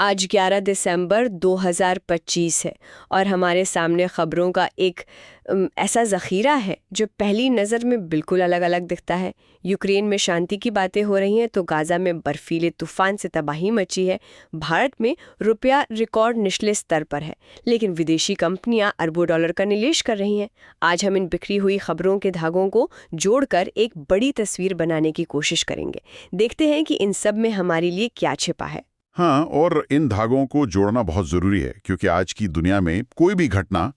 आज 11 दिसंबर 2025 है और हमारे सामने खबरों का एक ऐसा ज़ख़ीरा है जो पहली नज़र में बिल्कुल अलग अलग दिखता है। यूक्रेन में शांति की बातें हो रही हैं तो गाज़ा में बर्फीले तूफान से तबाही मची है। भारत में रुपया रिकॉर्ड निचले स्तर पर है, लेकिन विदेशी कंपनियां अरबों डॉलर का निवेश कर रही हैं। आज हम इन बिखरी हुई खबरों के धागों को जोड़कर एक बड़ी तस्वीर बनाने की कोशिश करेंगे। देखते हैं कि इन सब में हमारे लिए क्या छिपा है। हाँ, और इन धागों को जोड़ना बहुत जरूरी है क्योंकि आज की दुनिया में कोई भी घटना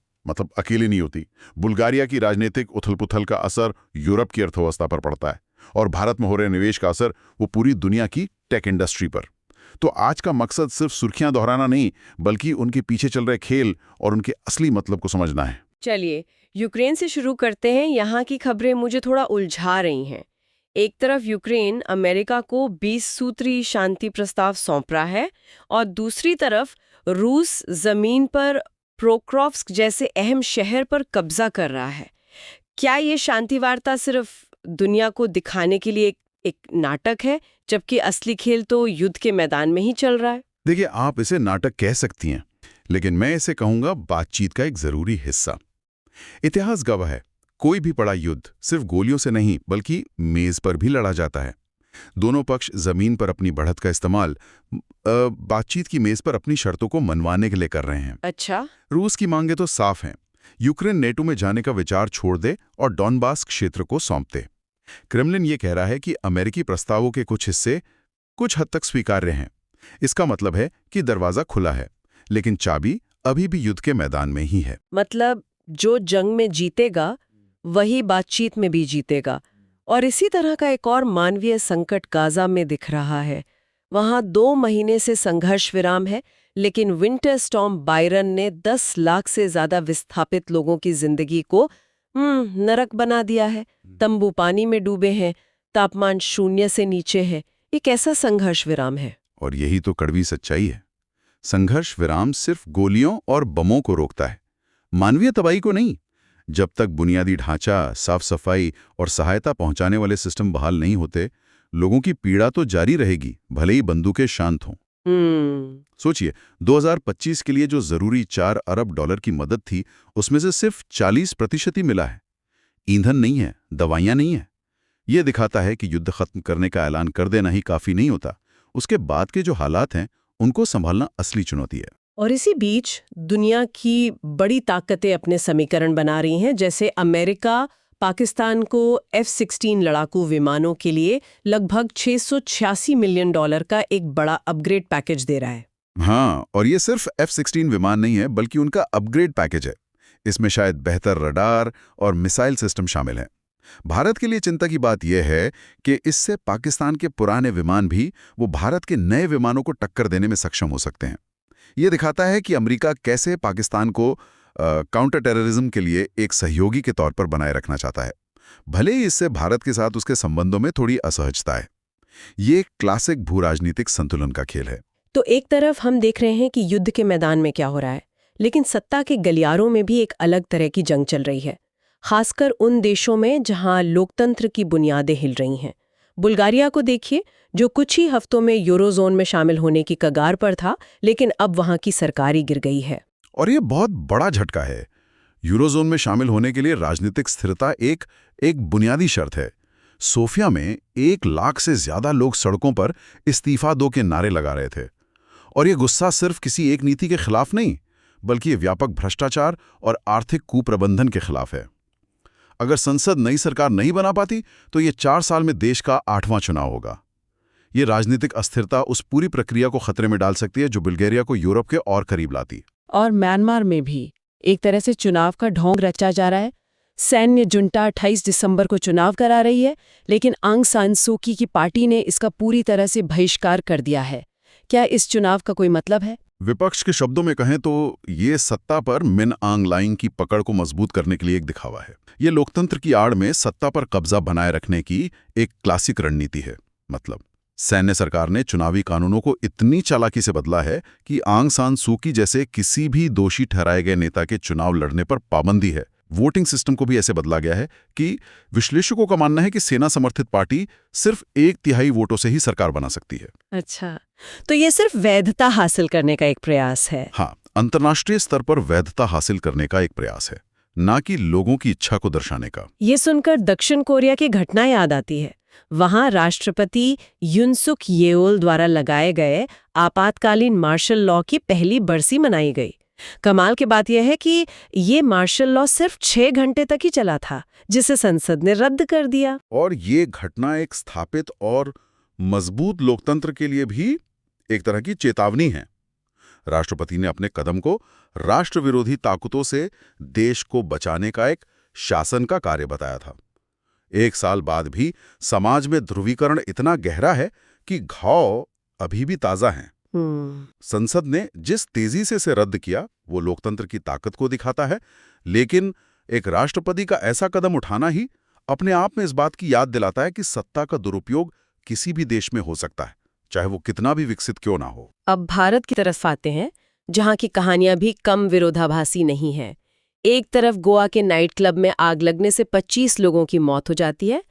अकेली नहीं होती। बुल्गारिया की राजनीतिक उथल-पुथल का असर यूरोप की अर्थव्यवस्था पर पड़ता है और भारत में हो रहे निवेश का असर वो पूरी दुनिया की टेक इंडस्ट्री पर। तो आज का मकसद सिर्फ सुर्खियां दोहराना नहीं, बल्कि उनके पीछे चल रहे खेल और उनके असली मतलब को समझना है। चलिए यूक्रेन से शुरू करते हैं। यहाँ की खबरें मुझे थोड़ा उलझा रही हैं। एक तरफ यूक्रेन अमेरिका को 20 सूत्री शांति प्रस्ताव सौंप रहा है और दूसरी तरफ रूस जमीन पर प्रोक्रोव्स्क जैसे अहम शहर पर कब्जा कर रहा है। क्या ये शांति वार्ता सिर्फ दुनिया को दिखाने के लिए एक नाटक है, जबकि असली खेल तो युद्ध के मैदान में ही चल रहा है? देखिए, आप इसे नाटक कह सकती हैं, लेकिन मैं इसे कहूंगा बातचीत का एक जरूरी हिस्सा। इतिहास गवाह है, कोई भी बड़ा युद्ध सिर्फ गोलियों से नहीं बल्कि मेज पर भी लड़ा जाता है। दोनों पक्ष जमीन पर अपनी बढ़त का इस्तेमाल बातचीत की मेज पर अपनी शर्तों को मनवाने के लिए कर रहे हैं। अच्छा। रूस की मांगे तो साफ हैं। यूक्रेन नेटो में जाने का विचार छोड़ दे और डॉनबास क्षेत्र को सौंप दे। क्रेमलिन ये कह रहा है कि अमेरिकी प्रस्तावों के कुछ हिस्से कुछ हद तक स्वीकार्य हैं। इसका मतलब है कि दरवाजा खुला है, लेकिन चाबी अभी भी युद्ध के मैदान में ही है। मतलब जो जंग में जीतेगा वही बातचीत में भी जीतेगा। और इसी तरह का एक और मानवीय संकट गाजा में दिख रहा है। वहां 2 महीने से संघर्ष विराम है, लेकिन विंटर स्टॉर्म बायरन ने 10 लाख से ज्यादा विस्थापित लोगों की जिंदगी को नरक बना दिया है। तंबू पानी में डूबे हैं, तापमान 0 से नीचे है। ये कैसा संघर्ष विराम है? और यही तो कड़वी सच्चाई है। संघर्ष विराम सिर्फ गोलियों और बमों को रोकता है, मानवीय तबाही को नहीं। जब तक बुनियादी ढांचा, साफ सफाई और सहायता पहुंचाने वाले सिस्टम बहाल नहीं होते, लोगों की पीड़ा तो जारी रहेगी, भले ही बंदूकें शांत हों। सोचिए, 2025 के लिए जो जरूरी 4 अरब डॉलर की मदद थी, उसमें से सिर्फ 40% ही मिला है। ईंधन नहीं है, दवाइयां नहीं है। यह दिखाता है कि युद्ध खत्म करने का ऐलान कर देना ही काफी नहीं होता। उसके बाद के जो हालात हैं, उनको संभालना असली चुनौती है। और इसी बीच दुनिया की बड़ी ताकतें अपने समीकरण बना रही हैं। जैसे अमेरिका पाकिस्तान को F-16 लड़ाकू विमानों के लिए लगभग $686 मिलियन का एक बड़ा अपग्रेड पैकेज दे रहा है। हाँ, और ये सिर्फ F-16 विमान नहीं है, बल्कि उनका अपग्रेड पैकेज है। इसमें शायद बेहतर रडार और मिसाइल सिस्टम शामिल हैं। भारत के लिए चिंता की बात यह है कि इससे पाकिस्तान के पुराने विमान भी वो भारत के नए विमानों को टक्कर देने में सक्षम हो सकते हैं। ये दिखाता है कि अमेरिका कैसे पाकिस्तान को काउंटर टेररिज्म के लिए एक सहयोगी के तौर पर बनाए रखना चाहता है, भले ही इससे भारत के साथ उसके संबंधों में थोड़ी असहजता है। ये एक क्लासिक भू राजनीतिक संतुलन का खेल है। तो एक तरफ हम देख रहे हैं कि युद्ध के मैदान में क्या हो रहा है, लेकिन सत्ता के गलियारों में भी एक अलग तरह की जंग चल रही है, खासकर उन देशों में जहां लोकतंत्र की बुनियादें हिल रही हैं। बुल्गारिया को देखिए, जो कुछ ही हफ्तों में यूरोजोन में शामिल होने की कगार पर था, लेकिन अब वहां की सरकार ही गिर गई है। और ये बहुत बड़ा झटका है। यूरोजोन में शामिल होने के लिए राजनीतिक स्थिरता एक बुनियादी शर्त है। सोफिया में 1 लाख से ज्यादा लोग सड़कों पर इस्तीफा दो के नारे लगा रहे थे। और ये गुस्सा सिर्फ किसी एक नीति के खिलाफ नहीं, बल्कि ये व्यापक भ्रष्टाचार और आर्थिक कुप्रबंधन के खिलाफ है। अगर संसद नई सरकार नहीं बना पाती तो ये 4 साल में देश का 8वां चुनाव होगा। ये राजनीतिक अस्थिरता उस पूरी प्रक्रिया को खतरे में डाल सकती है जो बुल्गारिया को यूरोप के और करीब लाती। और म्यांमार में भी एक तरह से चुनाव का ढोंग रचा जा रहा है। सैन्य जुंटा 28 दिसंबर को चुनाव करा रही है, लेकिन आंग सान सू की पार्टी ने इसका पूरी तरह से बहिष्कार कर दिया है। क्या इस चुनाव का कोई मतलब है? विपक्ष के शब्दों में कहें तो ये सत्ता पर मिन आंग लाइंग की पकड़ को मजबूत करने के लिए एक दिखावा है। ये लोकतंत्र की आड़ में सत्ता पर कब्जा बनाए रखने की एक क्लासिक रणनीति है। मतलब सैन्य सरकार ने चुनावी कानूनों को इतनी चालाकी से बदला है कि आंग सान सू की जैसे किसी भी दोषी ठहराए गए नेता के चुनाव लड़ने पर पाबंदी है। वोटिंग सिस्टम को भी ऐसे बदला गया है कि विश्लेषकों का मानना है कि सेना समर्थित पार्टी सिर्फ 1/3 वोटों से ही सरकार बना सकती है। अच्छा, तो ये सिर्फ वैधता हासिल करने का एक प्रयास है। हाँ, अंतर्राष्ट्रीय स्तर पर वैधता हासिल करने का एक प्रयास है, ना कि लोगों की इच्छा को दर्शाने का। ये सुनकर दक्षिण कोरिया की घटना याद आती है। वहां राष्ट्रपति युन सुक येओल द्वारा लगाए गए आपातकालीन मार्शल लॉ की पहली बरसी मनाई गई। कमाल की बात यह है कि ये मार्शल लॉ सिर्फ 6 घंटे तक ही चला था, जिसे संसद ने रद्द कर दिया। और ये घटना एक स्थापित और मजबूत लोकतंत्र के लिए भी एक तरह की चेतावनी है। राष्ट्रपति ने अपने कदम को राष्ट्र विरोधी ताकतों से देश को बचाने का एक शासन का कार्य बताया था। 1 साल बाद भी समाज में ध्रुवीकरण इतना गहरा है कि घाव अभी भी ताजा हैं। संसद ने जिस तेजी से इसे रद्द किया वो लोकतंत्र की ताकत को दिखाता है, लेकिन एक राष्ट्रपति का ऐसा कदम उठाना ही अपने आप में इस बात की याद दिलाता है कि सत्ता का दुरुपयोग किसी भी देश में हो सकता है, चाहे वो कितना भी विकसित क्यों ना हो। अब भारत की तरफ आते हैं, जहां की कहानियां भी कम विरोधाभासी नहीं है। एक तरफ गोवा के नाइट क्लब में आग लगने से 25 लोगों की मौत हो जाती है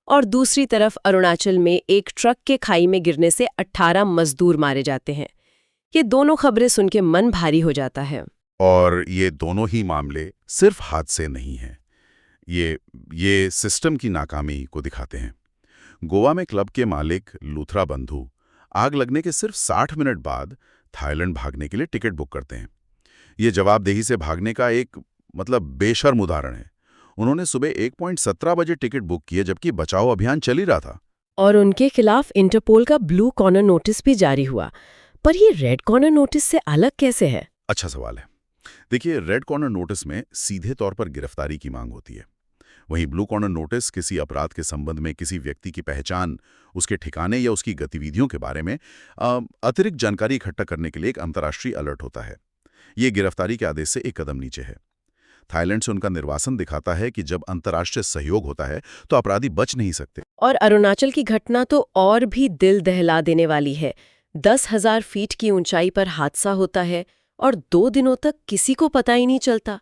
और दूसरी तरफ अरुणाचल में एक ट्रक के खाई में गिरने से 18 मजदूर मारे जाते हैं। ये दोनों खबरें सुन के मन भारी हो जाता है। और ये दोनों ही मामले सिर्फ हादसे नहीं हैं, ये सिस्टम की नाकामी को दिखाते हैं। गोवा में क्लब के मालिक लूथरा बंधु आग लगने के सिर्फ 60 मिनट बाद थाईलैंड भागने के लिए टिकट बुक करते हैं। ये जवाबदेही से भागने का एक बेशर्म उदाहरण है। उन्होंने सुबह 1:17 बजे टिकट बुक किए, जबकि बचाव अभियान चल ही रहा था। और उनके खिलाफ इंटरपोल का ब्लू कॉर्नर नोटिस भी जारी हुआ। पर ये रेड कॉर्नर नोटिस से अलग कैसे है? अच्छा सवाल है। देखिए, रेड कॉर्नर नोटिस में सीधे तौर पर गिरफ्तारी की मांग होती है। वहीं ब्लू कॉर्नर नोटिस किसी अपराध के संबंध में किसी व्यक्ति की पहचान, उसके ठिकाने या उसकी गतिविधियों के बारे में अतिरिक्त जानकारी इकट्ठा करने के लिए एक अंतर्राष्ट्रीय अलर्ट होता है। ये गिरफ्तारी के आदेश से एक कदम नीचे है। थाईलैंड से उनका निर्वासन दिखाता है कि जब अंतर्राष्ट्रीय सहयोग होता है तो अपराधी बच नहीं सकते। और अरुणाचल की घटना तो और भी दिल दहला देने वाली है। 10,000 फीट की ऊंचाई पर हादसा होता है और 2 दिनों तक किसी को पता ही नहीं चलता।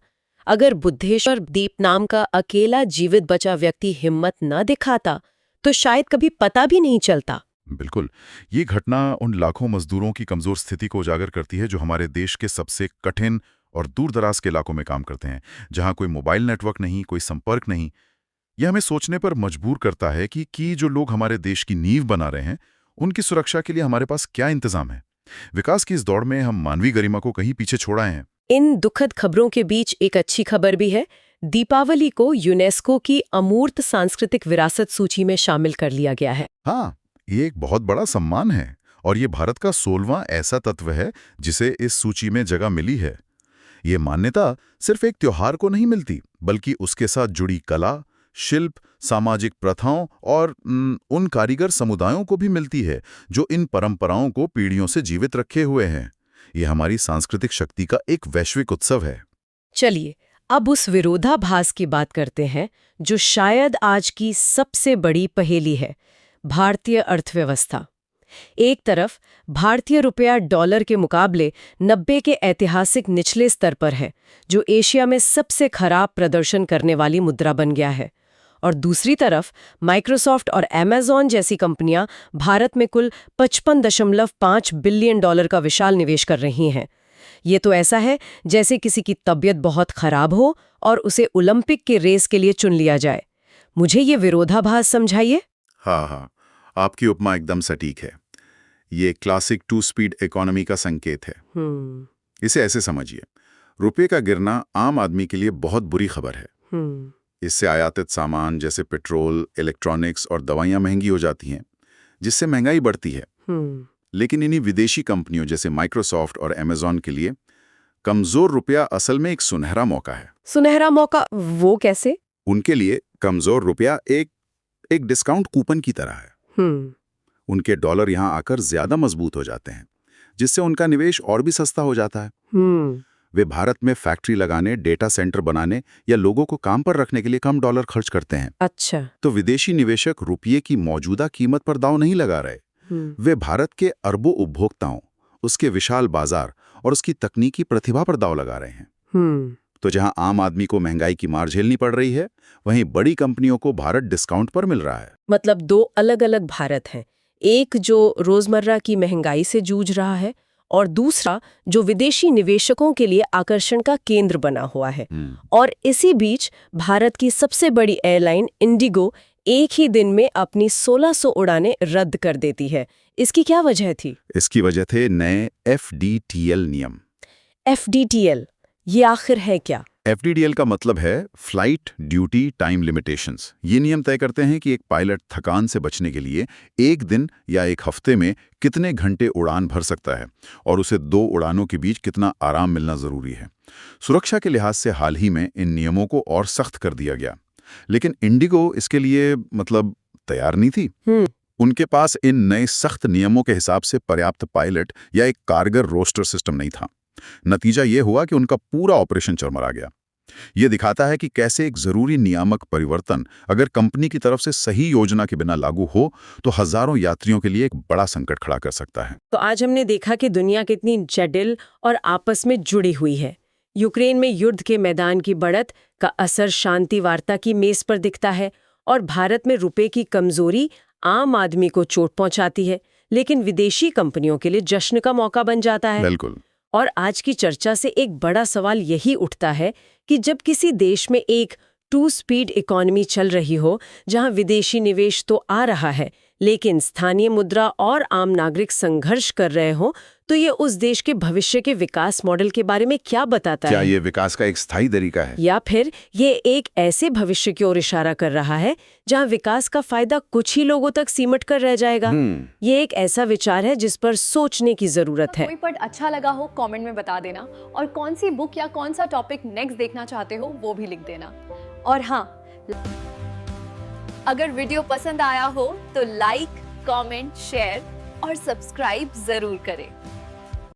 अगर बुद्धेश्वर दीप नाम का अकेला जीवित बचा व्यक्ति हिम्मत न दिखाता तो शायद कभी पता भी नहीं चलता। बिल्कुल, ये घटना उन लाखों मजदूरों की कमजोर स्थिति को उजागर करती है जो हमारे देश के सबसे कठिन और दूर दराज के इलाकों में काम करते हैं, जहां कोई मोबाइल नेटवर्क नहीं, कोई संपर्क नहीं। यह हमें सोचने पर मजबूर करता है कि जो लोग हमारे देश की नींव बना रहे हैं, उनकी सुरक्षा के लिए हमारे पास क्या इंतजाम है। विकास की इस दौड़ में हम मानवीय गरिमा को कहीं पीछे छोड़ आए हैं। इन दुखद खबरों के बीच एक अच्छी खबर भी है। दीपावली को यूनेस्को की अमूर्त सांस्कृतिक विरासत सूची में शामिल कर लिया गया है। हाँ, ये एक बहुत बड़ा सम्मान है और ये भारत का 16वां ऐसा तत्व है जिसे इस सूची में जगह मिली है। ये मान्यता सिर्फ एक त्योहार को नहीं मिलती, बल्कि उसके साथ जुड़ी कला, शिल्प, सामाजिक प्रथाओं और उन कारीगर समुदायों को भी मिलती है जो इन परंपराओं को पीढ़ियों से जीवित रखे हुए हैं। ये हमारी सांस्कृतिक शक्ति का एक वैश्विक उत्सव है। चलिए, अब उस विरोधाभास की बात करते हैं जो शायद आज की सबसे बड़ी पहेली है, भारतीय अर्थव्यवस्था। एक तरफ भारतीय रुपया डॉलर के मुकाबले 90 के ऐतिहासिक निचले स्तर पर है, जो एशिया में सबसे खराब प्रदर्शन करने वाली मुद्रा बन गया है। और दूसरी तरफ माइक्रोसॉफ्ट और अमेज़न जैसी कंपनियां भारत में कुल $55.5 बिलियन का विशाल निवेश कर रही हैं। ये तो ऐसा है जैसे किसी की तबीयत बहुत खराब हो और उसे ओलंपिक के रेस के लिए चुन लिया जाए। मुझे ये विरोधाभास समझाइए। हाँ, आपकी उपमा एकदम सटीक है। ये क्लासिक 2 स्पीड इकोनॉमी का संकेत है। इसे ऐसे समझिए, रुपये का गिरना आम आदमी के लिए बहुत बुरी खबर है। इससे आयातित सामान जैसे पेट्रोल, इलेक्ट्रॉनिक्स और दवाइयां महंगी हो जाती हैं, जिससे महंगाई बढ़ती है। लेकिन इन्हीं विदेशी कंपनियों जैसे माइक्रोसॉफ्ट और अमेज़न के लिए कमजोर रुपया असल में एक सुनहरा मौका है। सुनहरा मौका वो कैसे? उनके लिए कमजोर रुपया एक डिस्काउंट कूपन की तरह है। उनके डॉलर यहां आकर ज्यादा मजबूत हो जाते हैं, जिससे उनका निवेश और भी सस्ता हो जाता है। वे भारत में फैक्ट्री लगाने, डेटा सेंटर बनाने या लोगों को काम पर रखने के लिए कम डॉलर खर्च करते हैं। अच्छा, तो विदेशी निवेशक रुपये की मौजूदा कीमत पर दांव नहीं लगा रहे। वे भारत के अरबों उपभोक्ताओं, उसके विशाल बाजार और उसकी तकनीकी प्रतिभा पर दांव लगा रहे हैं। तो जहां आम आदमी को महंगाई की मार झेलनी पड़ रही है, वहीं बड़ी कंपनियों को भारत डिस्काउंट पर मिल रहा है। मतलब दो अलग-अलग भारत हैं। एक जो रोजमर्रा की महंगाई से जूझ रहा है और दूसरा जो विदेशी निवेशकों के लिए आकर्षण का केंद्र बना हुआ है। और इसी बीच भारत की सबसे बड़ी एयरलाइन इंडिगो एक ही दिन में अपनी 1600 उड़ानें रद्द कर देती है। इसकी क्या वजह थी? इसकी वजह थे नए FDTL नियम। FDTL ये आखिर है क्या? FDTL का मतलब है फ्लाइट ड्यूटी टाइम लिमिटेशंस। ये नियम तय करते हैं कि एक पायलट थकान से बचने के लिए एक दिन या एक हफ्ते में कितने घंटे उड़ान भर सकता है और उसे 2 उड़ानों के बीच कितना आराम मिलना जरूरी है। सुरक्षा के लिहाज से हाल ही में इन नियमों को और सख्त कर दिया गया, लेकिन इंडिगो इसके लिए तैयार नहीं थी। उनके पास इन नए सख्त नियमों के हिसाब से पर्याप्त पायलट या एक कारगर रोस्टर सिस्टम नहीं था। नतीजा ये हुआ कि उनका पूरा ऑपरेशन चरमरा गया। ये दिखाता है कि कैसे एक जरूरी नियामक परिवर्तन अगर कंपनी की तरफ से सही योजना के बिना लागू हो तो हजारों यात्रियों के लिए एक बड़ा संकट खड़ा कर सकता है। तो आज हमने देखा कि दुनिया कितनी जटिल और आपस में जुड़ी हुई है। यूक्रेन में युद्ध के मैदान की बढ़त का असर शांति वार्ता की मेज पर दिखता है और भारत में रुपए की कमजोरी आम आदमी को चोट पहुंचाती है, लेकिन विदेशी कंपनियों के लिए जश्न का मौका बन जाता है। बिल्कुल। और आज की चर्चा से एक बड़ा सवाल यही उठता है कि जब किसी देश में एक 2 स्पीड इकोनॉमी चल रही हो, जहां विदेशी निवेश तो आ रहा है लेकिन स्थानीय मुद्रा और आम नागरिक संघर्ष कर रहे हो, तो ये उस देश के भविष्य के विकास मॉडल के बारे में क्या बताता है? क्या ये विकास का एक स्थायी तरीका है या फिर ये एक ऐसे भविष्य की ओर इशारा कर रहा है जहां विकास का फायदा कुछ ही लोगों तक सीमित कर रह जाएगा? ये एक ऐसा विचार है जिस पर सोचने की जरूरत है। कोई पार्ट अच्छा लगा हो कमेंट में बता देना, और कौन सी बुक या कौन सा टॉपिक नेक्स्ट देखना चाहते हो वो भी लिख देना। और हाँ, अगर वीडियो पसंद आया हो तो लाइक, कमेंट, शेयर और सब्सक्राइब जरूर करें।